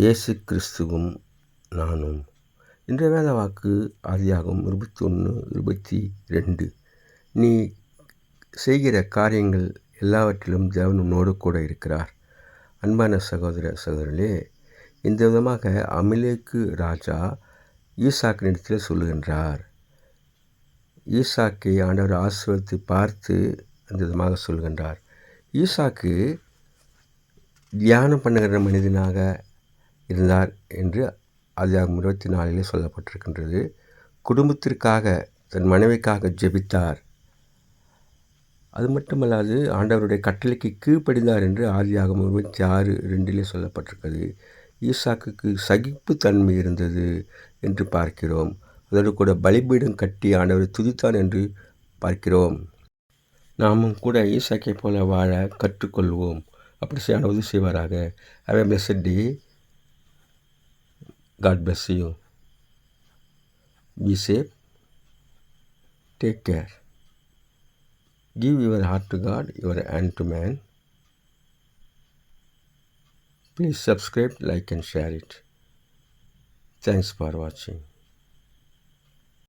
இயேசு கிறிஸ்துவும் நானும். இன்றைய வேத வாக்கு ஆதியாகமம் 21:22. நீ செய்கிற காரியங்கள் எல்லாவற்றிலும் தேவன் உன்னோடு கூட இருக்கிறார். அன்பான சகோதர சகோதரர்களே, இந்த விதமாக அமிலேக்கு ராஜா ஈசாக்கினிடத்தில் சொல்லுகின்றார். ஈசாக்கை ஆண்டவர் ஆசீர்வதித்து பார்த்து அந்த விதமாக சொல்கின்றார். ஈசாக்கு தியானம் பண்ணுகிற மனிதனாக இருந்தார் என்று ஆதியாகமம் 24 சொல்லப்பட்டிருக்கின்றது. குடும்பத்திற்காக தன் மனைவிக்காக ஜெபித்தார். அது மட்டுமல்லாது ஆண்டவருடைய கட்டளைக்கு கீழ்ப்படிந்தார் என்று ஆதியாகமம் 26:2 சொல்லப்பட்டிருக்கிறது. ஈசாக்குக்கு சகிப்புத்தன்மை இருந்தது என்று பார்க்கிறோம். அதோடு கூட பலிபீடம் கட்டி ஆண்டவரை துதித்தான் என்று பார்க்கிறோம். நாமும் கூட ஈசாக்கை போல வாழ கற்றுக்கொள்வோம். அப்படி செய்ய உதவி செய்வாராக. Have a blessed day. God bless you. Be safe. Take care. Give your heart to God, your hand to man. Please subscribe, like and share it. Thanks for watching.